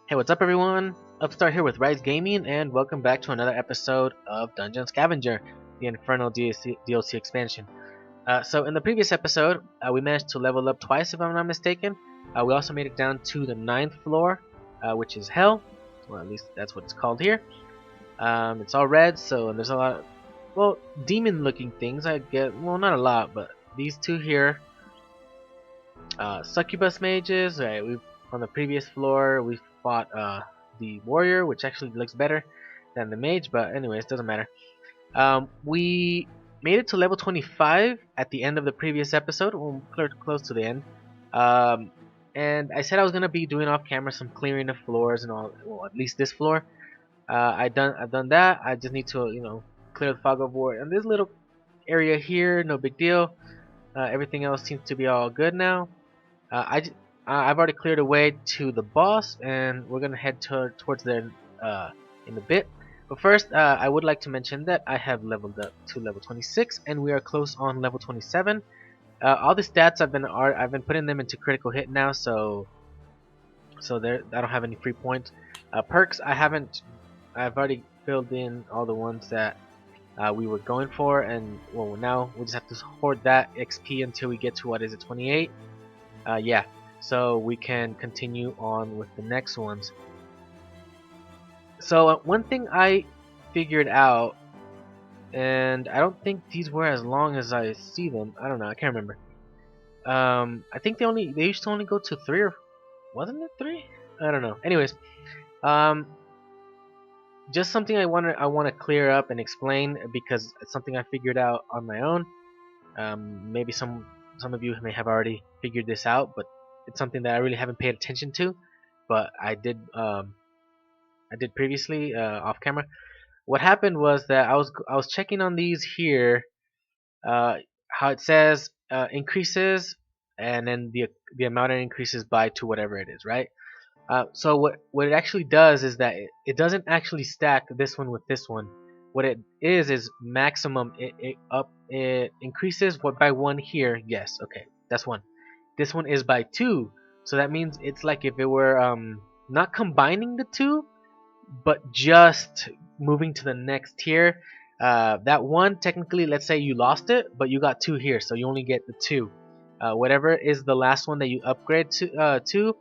Hey, what's up everyone? Upstart here with RyXe Gaming, and welcome back to another episode of Dungeon Scavenger, the Inferno DLC expansion. So in the previous episode, we managed to level up twice if I'm not mistaken. We also made it down to the 9th floor, which is Hell. Well, at least that's what it's called here. It's all red, so there's a lot of, well, demon looking things. I get, well, not a lot, but these two here. Succubus mages, right? We on the previous floor we fought the warrior, which actually looks better than the mage, but anyways, doesn't matter. We made it to level 25 at the end of the previous episode, well, close to the end. Um, and I said I was gonna be doing off camera some clearing of floors and all. Well, at least this floor. I've done that. I just need to clear the fog of war and this little area here. No big deal. Everything else seems to be all good now. I've already cleared a way to the boss, and we're gonna head towards there in a bit. But first, I would like to mention that I have leveled up to level 26, and we are close on level 27. All the stats I've been putting them into critical hit now, so there I don't have any free points. Perks I haven't. I've already filled in all the ones that we were going for, and well, now we just have to hoard that XP until we get to, what is it, 28? Yeah, so we can continue on with the next ones. So one thing I figured out, and I don't think these were as long as I see them. I don't know. I can't remember. I think they used to only go to 3, or wasn't it 3? I don't know. Anyways, um, just something I want to clear up and explain, because it's something I figured out on my own. Maybe some of you may have already figured this out, but it's something that I really haven't paid attention to. But I did previously off camera. What happened was that I was checking on these here, how it says increases, and then the amount it increases by to whatever it is, right? So what it actually does is that it doesn't actually stack this one with this one. What it is maximum. It increases what by 1 here. Yes, okay, that's 1. This one is by 2, so that means it's like if it were not combining the two, but just moving to the next tier. That 1, technically, let's say you lost it, but you got 2 here, so you only get the 2. Whatever is the last one that you upgrade to,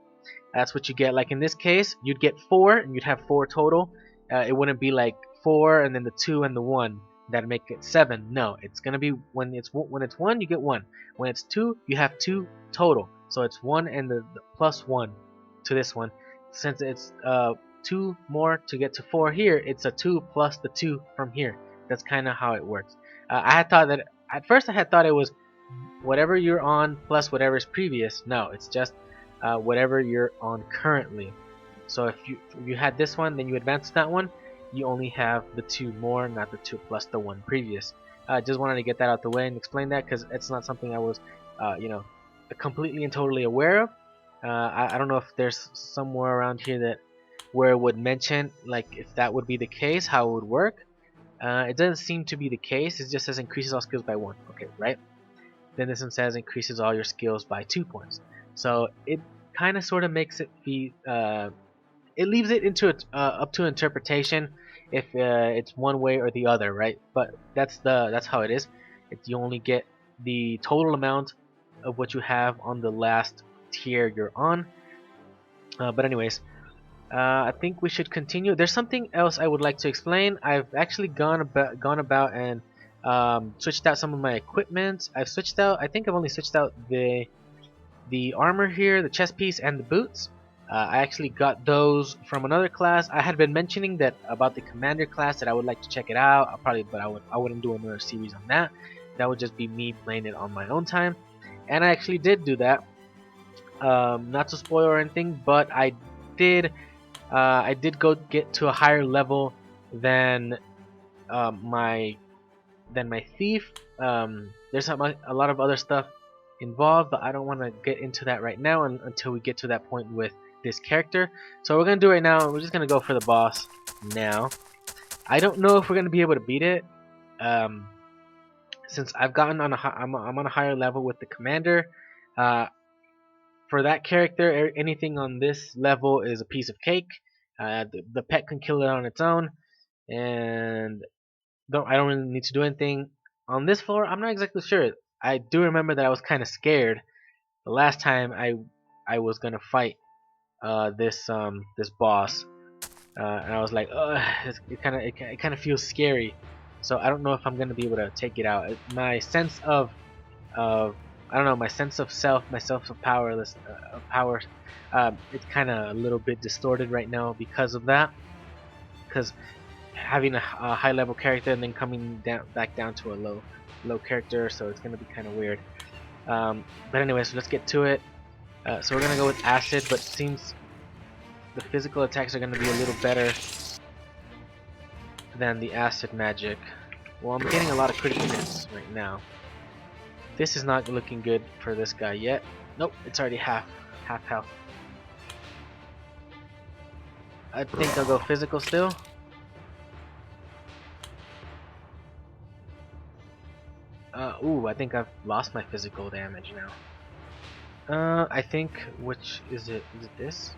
that's what you get. Like in this case, you'd get 4, and you'd have 4 total. It wouldn't be like 4 and then the 2 and the 1 that make it 7. No, it's gonna be when it's 1, you get 1. When it's 2, you have 2 total. So it's 1 and the plus 1 to this one. Since it's 2 more to get to 4 here, it's a 2 plus the 2 from here. That's kind of how it works. I had thought that at first I had thought it was whatever you're on plus whatever is previous. No, it's just whatever you're on currently. So if you had this one, then you advance that one, you only have the 2 more, not the 2 plus the 1 previous. Just wanted to get that out the way and explain that, because it's not something I was, completely and totally aware of. I don't know if there's somewhere around here that where it would mention, like, if that would be the case, how it would work. It doesn't seem to be the case. It just says increases all skills by 1. Okay, right? Then this one says increases all your skills by 2 points. So it kind of sort of makes it be, it leaves it into up to interpretation if it's one way or the other, right? But that's how it is. You only get the total amount of what you have on the last tier you're on. But anyways, I think we should continue. There's something else I would like to explain. I've actually gone about and switched out some of my equipment. I think I've only switched out the armor here, the chest piece, and the boots. I actually got those from another class. I had been mentioning that about the commander class, that I would like to check it out. I wouldn't do another series on that. That would just be me playing it on my own time. And I actually did do that. Not to spoil or anything, but I did go get to a higher level than my thief. There's a lot of other stuff involved, but I don't want to get into that right now until we get to that point with this character. So we're gonna do it right now. We're just gonna go for the boss now. I don't know if we're gonna be able to beat it, since I've gotten on I'm on a higher level with the commander. for that character, anything on this level is a piece of cake. The pet can kill it on its own, and I don't really need to do anything. On this floor, I'm not exactly sure. I do remember that I was kind of scared the last time I was gonna fight this boss, and I was like, ugh, it kind of feels scary. So I don't know if I'm gonna be able to take it out. My sense of I don't know, my sense of self, my sense of power, it's kind of a little bit distorted right now because of that. Because having a high level character and then coming back down to a low character, so it's gonna be kind of weird. But anyway, so let's get to it. So we're gonna go with acid, but it seems the physical attacks are gonna be a little better than the acid magic. Well, I'm getting a lot of critical hits right now. This is not looking good for this guy yet. Nope, it's already half health. I think I'll go physical still. Ooh, I think I've lost my physical damage now. I think, which is it? Is it this?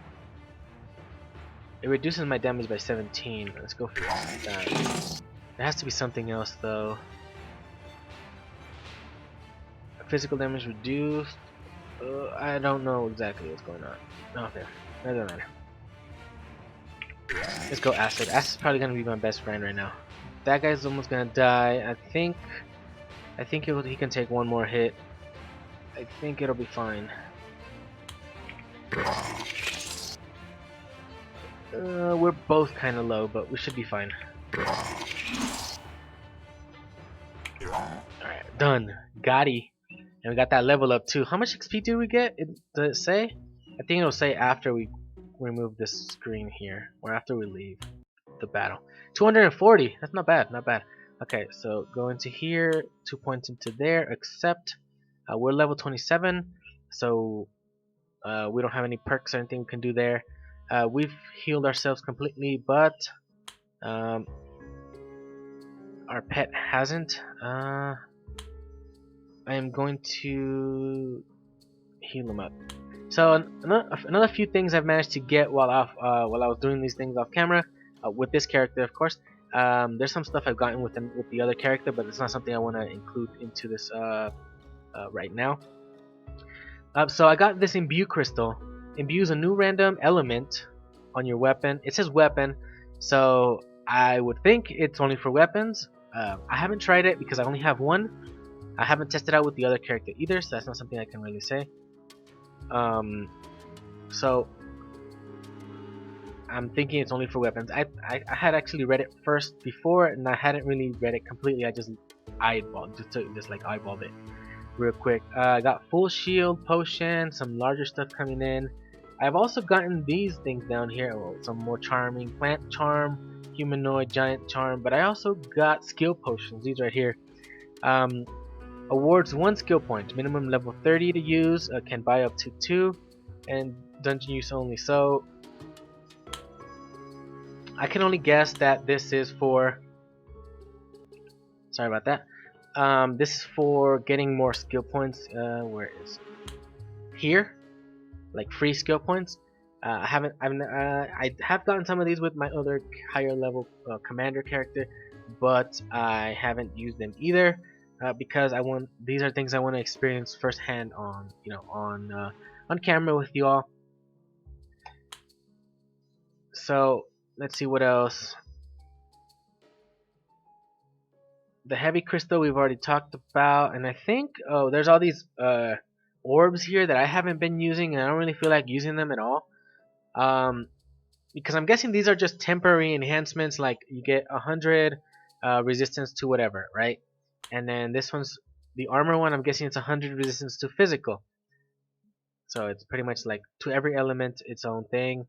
It reduces my damage by 17. Let's go for that. There has to be something else though. Physical damage reduced. I don't know exactly what's going on. Okay, that doesn't matter. Let's go acid. Acid's probably gonna be my best friend right now. That guy's almost gonna die. I think he can take one more hit. I think it'll be fine. We're both kind of low, but we should be fine. Alright, done. Gotti. And we got that level up too. How much XP do we get? Does it say? I think it'll say after we remove this screen here, or after we leave the battle. 240. That's not bad. Not bad. Okay, so go into here, 2 points into there. Except we're level 27, so we don't have any perks or anything we can do there. We've healed ourselves completely, but our pet hasn't. I am going to heal him up. So another few things I've managed to get while I was doing these things off camera with this character, of course. There's some stuff I've gotten with the other character, but it's not something I want to include into this right now. So I got this imbue crystal. Imbues a new random element on your weapon. It says weapon, so I would think it's only for weapons. I haven't tried it because I only have one. I haven't tested out with the other character either, so that's not something I can really say. So I'm thinking it's only for weapons. I had actually read it first before, and I hadn't really read it completely. I just eyeballed, just like eyeballed it real quick. I got full shield, potion, some larger stuff coming in. I've also gotten these things down here. Well, some more charming, plant charm, humanoid, giant charm. But I also got skill potions. These right here. Awards 1 skill point, minimum level 30 to use, can buy up to 2, and dungeon use only. So I can only guess that this is for, sorry about that, this is for getting more skill points. Where is it? Here, like free skill points. I have gotten some of these with my other higher level commander character, but I haven't used them either. Because these are things I want to experience firsthand on on camera with you all. So let's see what else. The heavy crystal we've already talked about, and I think there's all these orbs here that I haven't been using, and I don't really feel like using them at all. Because I'm guessing these are just temporary enhancements, like you get 100 resistance to whatever, right? And then this one's the armor one. I'm guessing it's 100 resistance to physical. So it's pretty much like to every element its own thing.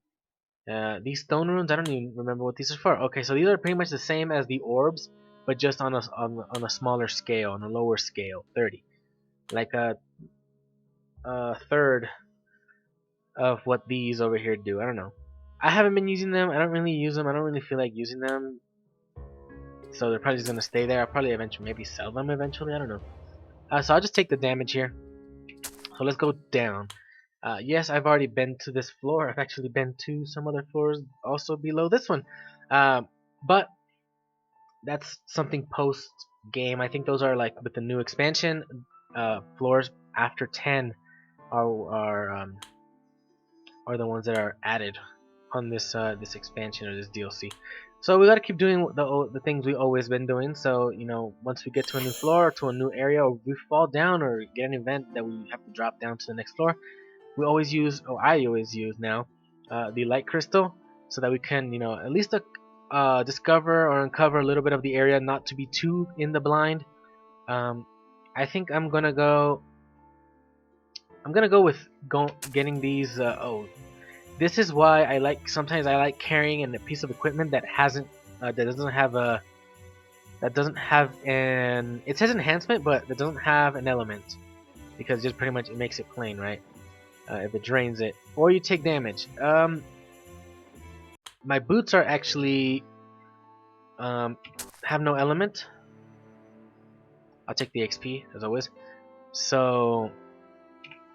These stone runes, I don't even remember what these are for. Okay, so these are pretty much the same as the orbs, but just on a smaller scale, on a lower scale, 30. Like a third of what these over here do. I don't know. I haven't been using them. I don't really use them. I don't really feel like using them. So they're probably just gonna stay there. I'll probably eventually maybe sell them eventually. I don't know. So I'll just take the damage here. So let's go down. Yes, I've already been to this floor. I've actually been to some other floors also below this one. But that's something post game. I think those are like with the new expansion. Floors after 10 are the ones that are added on this expansion or this DLC. So we gotta keep doing the things we always been doing. So once we get to a new floor or to a new area, or we fall down or get an event that we have to drop down to the next floor, we always use, or I always use now, the light crystal, so that we can at least discover or uncover a little bit of the area, not to be too in the blind. I think I'm gonna go. with getting these. This is why sometimes I like carrying a piece of equipment that doesn't have an, it says enhancement, but that doesn't have an element, because just pretty much it makes it plain, right? If it drains it, or you take damage. My boots are actually have no element. I'll take the XP as always. So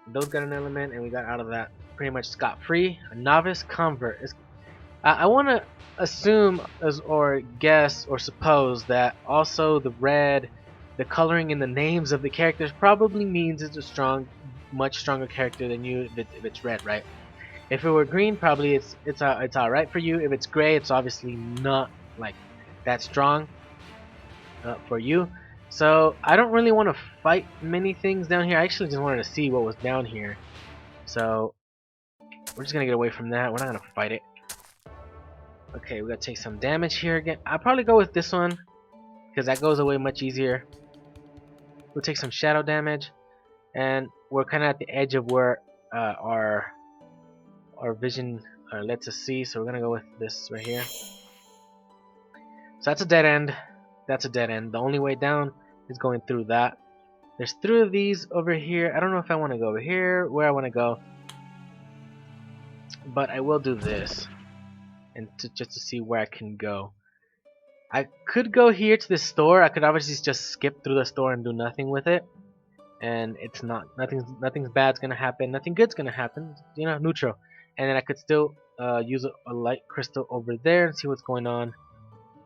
those got an element, and we got out of that pretty much scot-free. A novice convert is. I want to assume or guess or suppose that also the red, the coloring in the names of the characters probably means it's a much stronger character than you if it's red, right? If it were green, probably it's all right for you. If it's gray, it's obviously not like that strong for you. So I don't really want to fight many things down here. I actually just wanted to see what was down here. So we're just gonna get away from that. We're not gonna fight it. Okay, we gotta take some damage here again. I'll probably go with this one because that goes away much easier. We'll take some shadow damage, and we're kind of at the edge of where our vision lets us see. So we're gonna go with this right here. So that's a dead end. That's a dead end. The only way down is going through that. There's 3 of these over here. I don't know if I want to go over here, where I want to go, but I will do this, and just to see where I can go. I could go here to this store. I could obviously just skip through the store and do nothing with it, and it's nothing's bad's gonna happen. Nothing good's gonna happen. Neutral. And then I could still use a light crystal over there and see what's going on.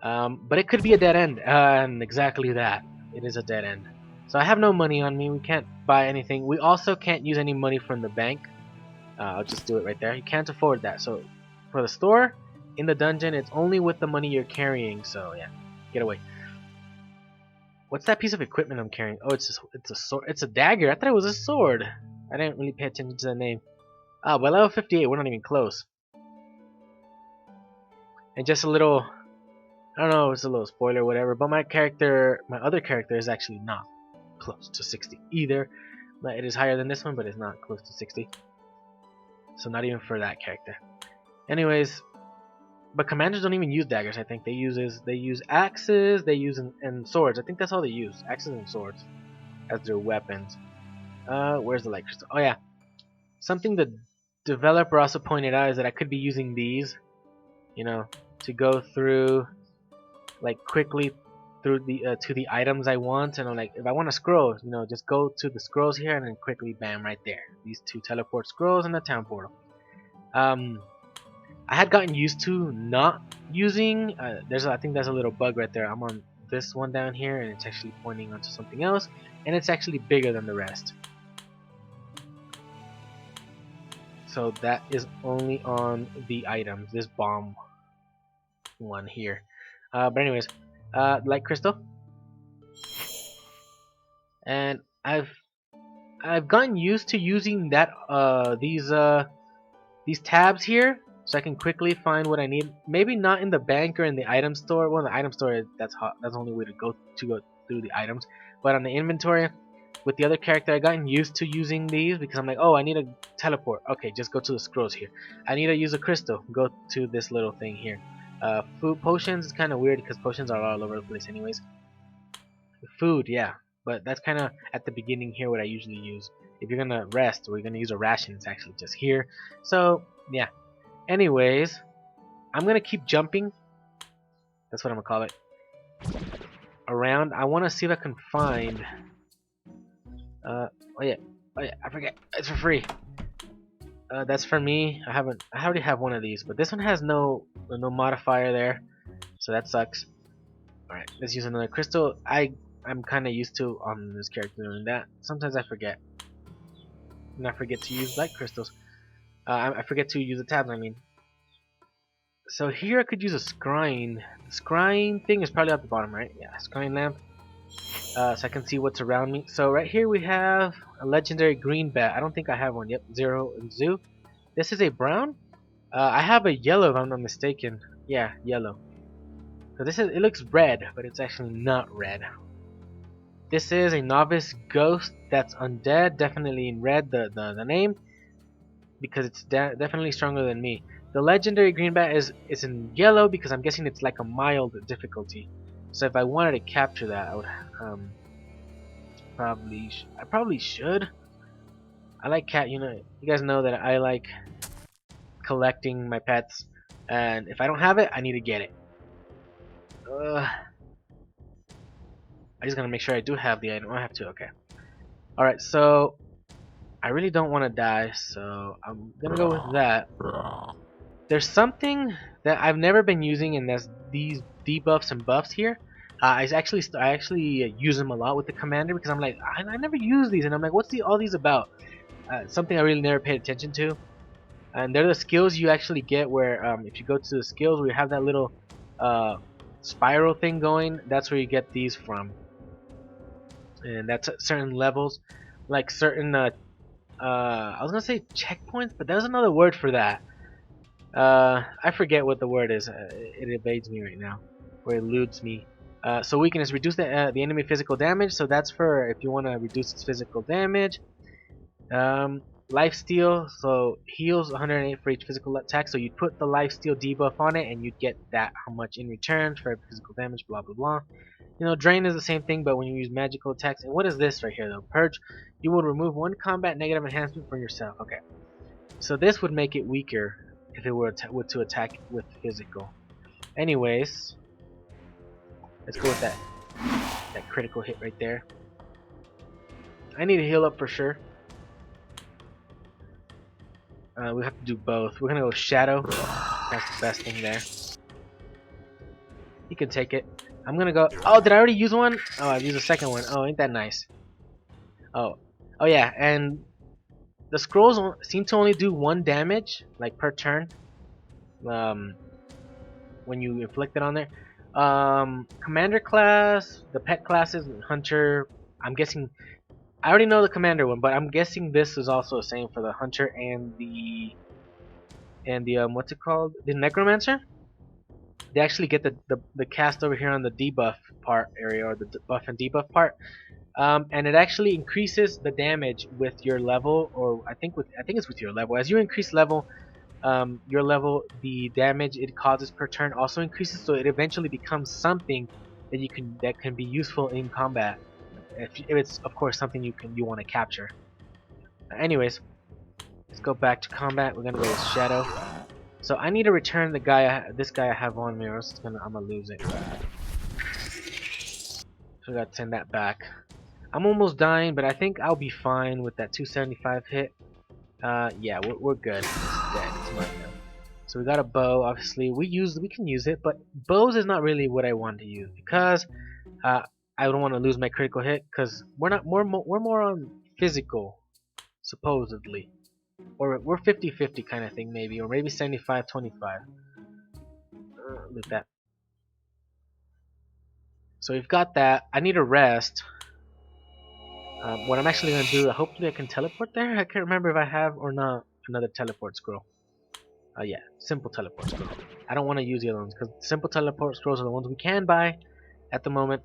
But it could be a dead end, and exactly that. It is a dead end. So I have no money on me. We can't buy anything. We also can't use any money from the bank. I'll just do it right there. You can't afford that. So for the store, in the dungeon, it's only with the money you're carrying. So yeah, get away. What's that piece of equipment I'm carrying? Oh, it's a sword. It's a dagger. I thought it was a sword. I didn't really pay attention to the name. Ah, by level 58, we're not even close. And just a little, I don't know, it's a little spoiler or whatever, but my other character is actually not close to 60 either. But it is higher than this one, but it's not close to 60. So not even for that character. Anyways, but commanders don't even use daggers. I think they use axes, and swords. I think that's all they use, axes and swords as their weapons. Where's the light crystal? Oh yeah, something the developer also pointed out is that I could be using these, to go through, like, quickly through the to the items I want. And I'm like, if I want a scroll, just go to the scrolls here and then quickly, bam, right there. These 2 teleport scrolls and the town portal. I had gotten used to not using. I think there's a little bug right there. I'm on this one down here, and it's actually pointing onto something else, and it's actually bigger than the rest. So that is only on the items. This bomb one here. But anyways, light crystal, and I've gotten used to using that these tabs here, so I can quickly find what I need. Maybe not in the bank or in the item store. Well, in the item store, that's the only way to go through the items. But on the inventory, with the other character, I gotten used to using these because I'm like, oh, I need a teleport. Okay, just go to the scrolls here. I need to use a crystal. Go to this little thing here. Food potions is kind of weird because potions are all over the place, anyways. Food, yeah, but that's kind of at the beginning here what I usually use. If you're gonna rest or you're gonna use a ration, it's actually just here. So yeah. Anyways, I'm gonna keep jumping. That's what I'm gonna call it. Around. I want to see if I can find. Oh yeah, I forget. It's for free. That's for me. I already have one of these, but this one has no modifier there, so that sucks. All right, let's use another crystal. I'm kind of used to on this character doing that. Sometimes I forget, and I forget to use light crystals. I forget to use the tabs. I mean, so here I could use a scrying. The scrying thing is probably at the bottom, right? Yeah, scrying lamp. So I can see what's around me. So right here we have a legendary green bat. I don't think I have one. Yep, Zero and Zoo. This is a brown. I have a yellow if I'm not mistaken. Yeah, yellow. So it looks red, but it's actually not red. This is a novice ghost that's undead, definitely in red, the name, because it's definitely stronger than me. The legendary green bat is in yellow because I'm guessing it's like a mild difficulty. So if I wanted to capture that, I would I probably should. I like you guys know that I like collecting my pets, and if I don't have it, I need to get it. I just gotta make sure I do have the item. I have to. Okay. All right. So I really don't want to die, so I'm gonna go with that. There's something that I've never been using, and that's these debuffs and buffs here. I actually use them a lot with the commander because I'm like I never use these, and I'm like, what's all these about? Something I really never paid attention to, and they're the skills you actually get. Where if you go to the skills, where you have that little spiral thing going, that's where you get these from, and that's at certain levels, like certain I was gonna say checkpoints, but there's another word for that. I forget what the word is. It evades me right now, or eludes me. So weakness, reduce the enemy physical damage. So that's for if you want to reduce its physical damage. Lifesteal, so heals 108 for each physical attack. So you'd put the lifesteal debuff on it, and you'd get that how much in return for physical damage. Blah blah blah. You know, drain is the same thing, but when you use magical attacks. And what is this right here though? Purge. You will remove one combat negative enhancement from yourself. Okay. So this would make it weaker if it were to attack with physical. Anyways, let's go with that critical hit right there. I need to heal up for sure. We have to do both. We're gonna go Shadow. That's the best thing there. You can take it. I'm gonna go. Oh, did I already use one? Oh, I've used a second one. Oh, ain't that nice? Oh, oh yeah, and the scrolls seem to only do 1 damage, like per turn. When you inflict it on there. Commander class, the pet classes, Hunter. I'm guessing. I already know the commander one, but I'm guessing this is also the same for the hunter and the what's it called? The necromancer. They actually get the cast over here on the debuff part area, or the buff and debuff part. And it actually increases the damage with your level, or I think it's with your level. As you increase level, your level, the damage it causes per turn also increases, so it eventually becomes something that can be useful in combat. If it's of course something you want to capture. Anyways, let's go back to combat. We're gonna go with Shadow. So I need to return this guy I have on me, or else I'm gonna lose it. So I gotta send that back. I'm almost dying, but I think I'll be fine with that 275 hit. Yeah, we're good. It's dead. It's mine now. So we got a bow. Obviously, we can use it, but bows is not really what I want to use because I don't want to lose my critical hit because we're more on physical, supposedly, or we're 50-50 kind of thing maybe, or maybe 75-25. Look at that. So we've got that. I need a rest. What I'm actually gonna do, hopefully I can teleport there. I can't remember if I have or not another teleport scroll. Yeah, simple teleport scroll. I don't want to use the other ones because simple teleport scrolls are the ones we can buy at the moment,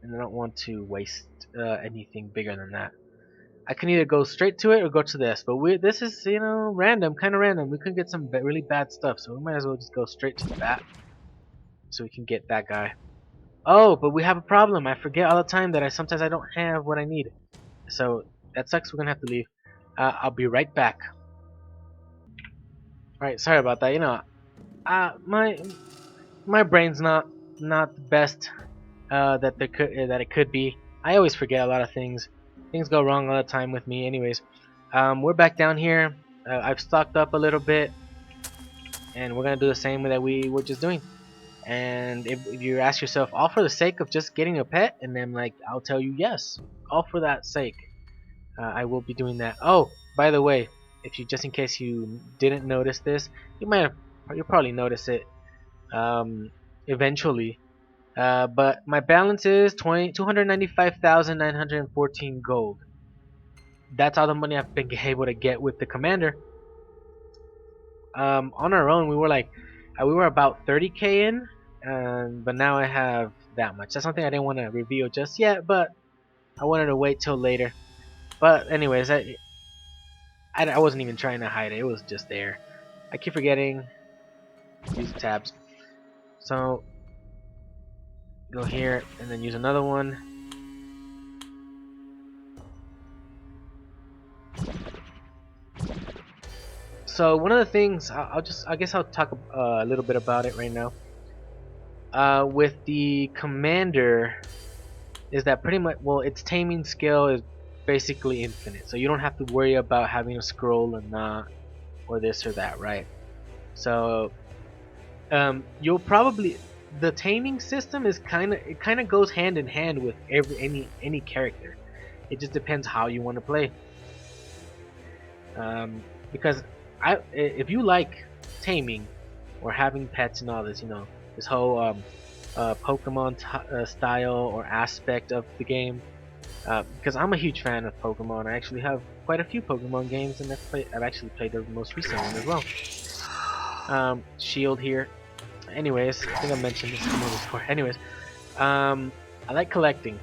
and I don't want to waste anything bigger than that. I can either go straight to it or go to this, but this is random, kind of random. We could get some really bad stuff, so we might as well just go straight to the bat so we can get that guy. Oh, but we have a problem. I forget all the time that sometimes I don't have what I need. So that sucks. We're gonna have to leave. I'll be right back. Alright, sorry about that. My brain's not the best that it could be. I always forget a lot of things. Things go wrong all the time with me. Anyways, we're back down here. I've stocked up a little bit, and we're gonna do the same that we were just doing. And if you ask yourself, all for the sake of just getting a pet, and then like I'll tell you yes, all for that sake. I will be doing that. Oh, by the way, if you just in case you didn't notice this, you'll probably notice it eventually. But my balance is 295,914 gold. That's all the money I've been able to get with the commander. On our own, we were about 30k in, but now I have that much. That's something I didn't want to reveal just yet, but I wanted to wait till later. But anyways, I wasn't even trying to hide it. It was just there. I keep forgetting. Use the tabs. So go here and then use another one. So one of the things I guess I'll talk a little bit about it right now. With the commander, is that pretty much, well, its taming skill is basically infinite, so you don't have to worry about having a scroll or not, or this or that, right? So you'll probably, the taming system is kind of goes hand in hand with any character. It just depends how you want to play. Because if you like taming or having pets and all this, this whole Pokemon style or aspect of the game. Because I'm a huge fan of Pokemon. I actually have quite a few Pokemon games, and I've actually played the most recent one as well. Shield here. Anyways, I think I mentioned this before. Anyways, I like collecting.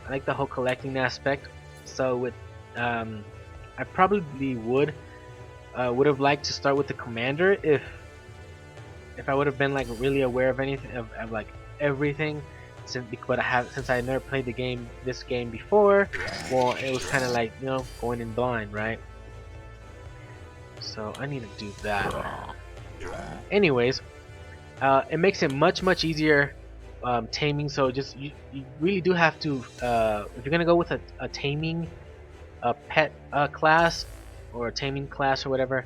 I like the whole collecting aspect. So I probably would have liked to start with the commander if I would have been like really aware of anything of like everything. Since I never played this game before, well, it was kind of like going in blind, right? So I need to do that. Anyways, it makes it much easier taming. So you really do have to if you're gonna go with a taming pet class or a taming class or whatever.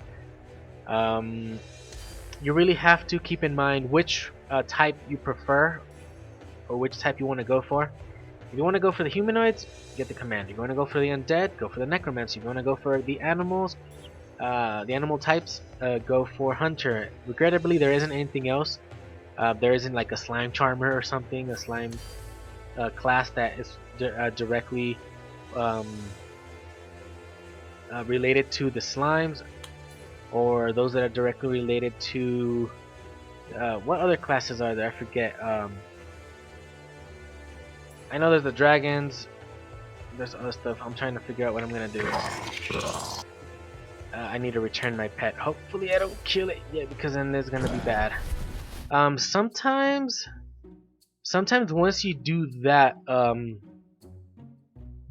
You really have to keep in mind which type you prefer or which type you want to go for. If you want to go for the humanoids, get the commander. If you want to go for the undead, go for the necromancer. If you want to go for the animals, the animal types, go for hunter. Regrettably, there isn't anything else. There isn't like a slime charmer or something, a slime class that is directly um, related to the slimes, or those that are directly related to what other classes are there? I forget. I know there's the dragons. There's other stuff. I'm trying to figure out what I'm gonna do. I need to return my pet. Hopefully I don't kill it yet, because then it's gonna be bad. Sometimes once you do that,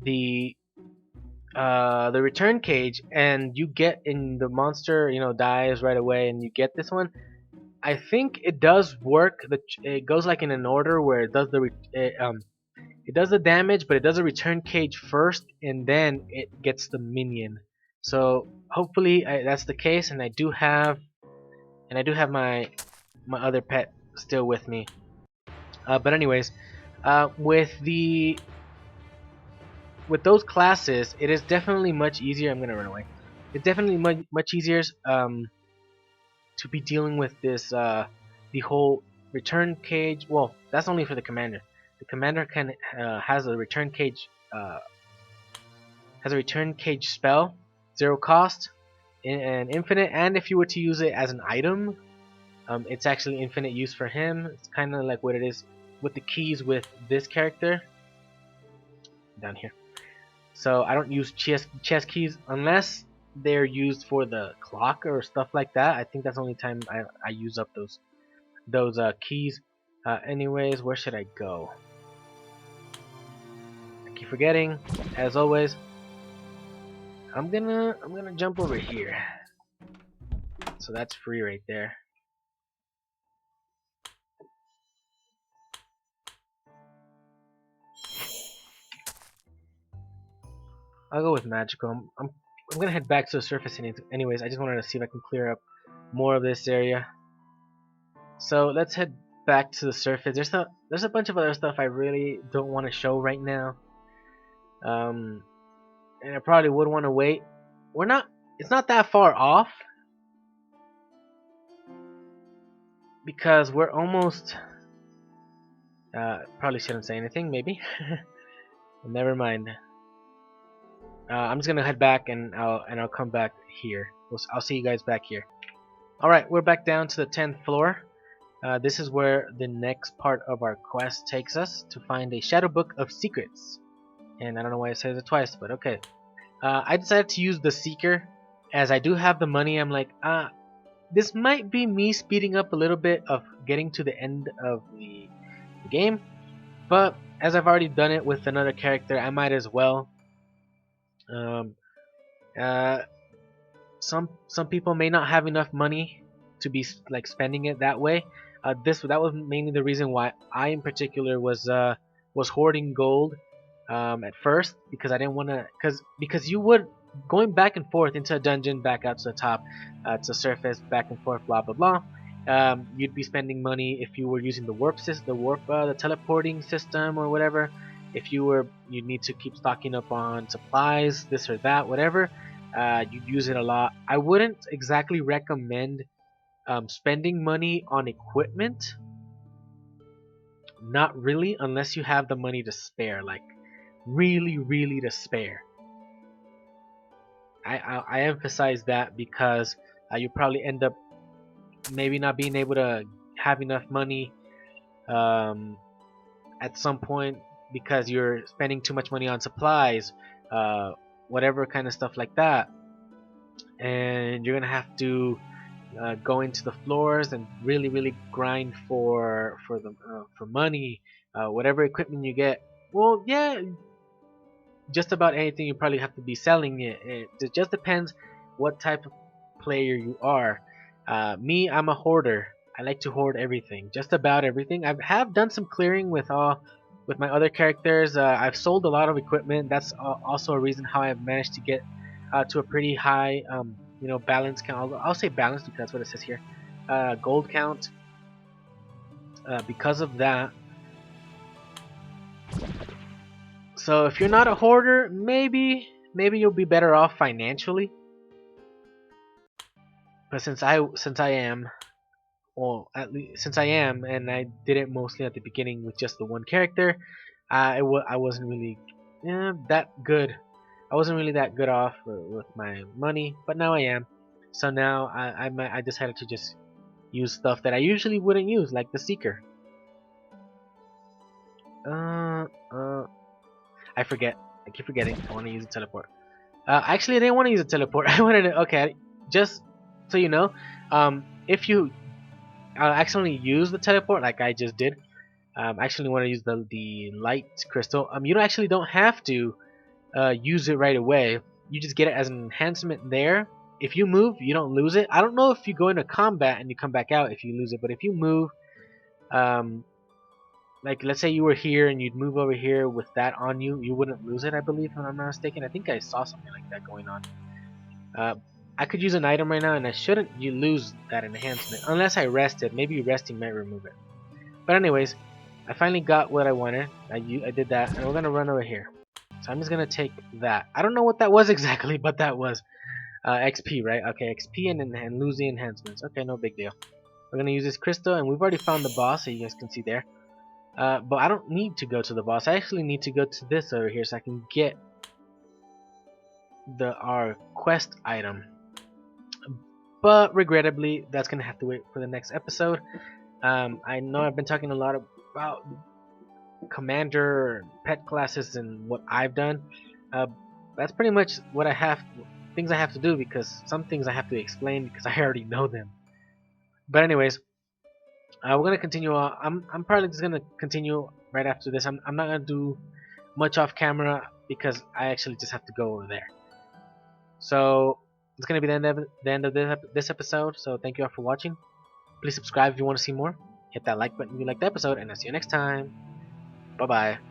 the return cage, and you get in the monster, dies right away, and you get this one. I think it does work. It goes like in an order where it does it does the damage, but it does a return cage first, and then it gets the minion. So hopefully that's the case, and I do have my other pet still with me. But anyways, with those classes, it is definitely much easier. I'm gonna run away. It's definitely much easier to be dealing with this the whole return cage. Well, that's only for the commander. The commander has a return cage spell, 0 cost, and infinite. And if you were to use it as an item, it's actually infinite use for him. It's kind of like what it is with the keys with this character down here. So I don't use chess keys unless they're used for the clock or stuff like that. I think that's the only time I use up those keys. Anyways, where should I go? I keep forgetting. As always, I'm gonna jump over here. So that's free right there. I'll go with magical. I'm I'm gonna head back to the surface anyways. I just wanted to see if I can clear up more of this area. So let's head back to the surface. There's a bunch of other stuff I really don't want to show right now. And I probably would want to wait. It's not that far off because we're almost. Probably shouldn't say anything. Maybe. Never mind. I'm just gonna head back and I'll come back here. I'll see you guys back here. All right, we're back down to the 10th floor. This is where the next part of our quest takes us to find a shadow book of secrets. And I don't know why it says it twice, but okay. I decided to use the Seeker as I do have the money. I'm like, this might be me speeding up a little bit of getting to the end of the game, but as I've already done it with another character, I might as well. Some people may not have enough money to be like spending it that way. That was mainly the reason why I in particular was hoarding gold at first, because I didn't want to, because you would going back and forth into a dungeon, back out to the top, to surface, back and forth, blah blah blah. You'd be spending money if you were using the the teleporting system or whatever. If you'd need to keep stocking up on supplies, this or that, whatever. You'd use it a lot. I wouldn't exactly recommend spending money on equipment. Not really, unless you have the money to spare, like really to spare. I emphasize that because you probably end up maybe not being able to have enough money at some point because you're spending too much money on supplies, whatever kind of stuff like that, and you're gonna have to go into the floors and really grind for money, whatever equipment you get. Well, yeah, just about anything you probably have to be selling it. It just depends what type of player you are. Me, I'm a hoarder. I like to hoard everything, just about everything. I have done some clearing with my other characters. I've sold a lot of equipment. That's also a reason how I've managed to get to a pretty high, balance count. I'll say balance because that's what it says here. Gold count. Because of that. So if you're not a hoarder, maybe you'll be better off financially. But since I am, well, at least since I am, and I did it mostly at the beginning with just the one character, I wasn't really that good. I wasn't really that good off with my money, but now I am. So now I decided to just use stuff that I usually wouldn't use, like the Seeker. I forget. I keep forgetting. I want to use a teleport. Actually, I didn't want to use a teleport. I wanted to. Okay, just so you know, if you accidentally use the teleport, like I just did, I actually want to use the light crystal. You don't have to use it right away. You just get it as an enhancement there. If you move, you don't lose it. I don't know if you go into combat and you come back out if you lose it, but if you move, like let's say you were here and you'd move over here with that on you, you wouldn't lose it, I believe, if I'm not mistaken. I think I saw something like that going on. I could use an item right now and I shouldn't lose that enhancement unless I rested. Maybe resting might remove it. But anyways, I finally got what I wanted. I did that, and we're gonna run over here. So I'm just gonna take that. I don't know what that was exactly, but that was XP, right? Okay, XP and lose the enhancements. Okay, no big deal. We're gonna use this crystal, and we've already found the boss, so you guys can see there. But I don't need to go to the boss. I actually need to go to this over here so I can get our quest item. But regrettably, that's gonna have to wait for the next episode. I know I've been talking a lot about commander pet classes and what I've done. That's pretty much what things I have to do, because some things I have to explain because I already know them. But anyways, we're gonna continue on. I'm probably just gonna continue right after this. I'm not gonna do much off camera because I actually just have to go over there. So it's gonna be the end of this episode. So thank you all for watching. Please subscribe if you want to see more. Hit that like button if you liked the episode, and I'll see you next time. Bye bye.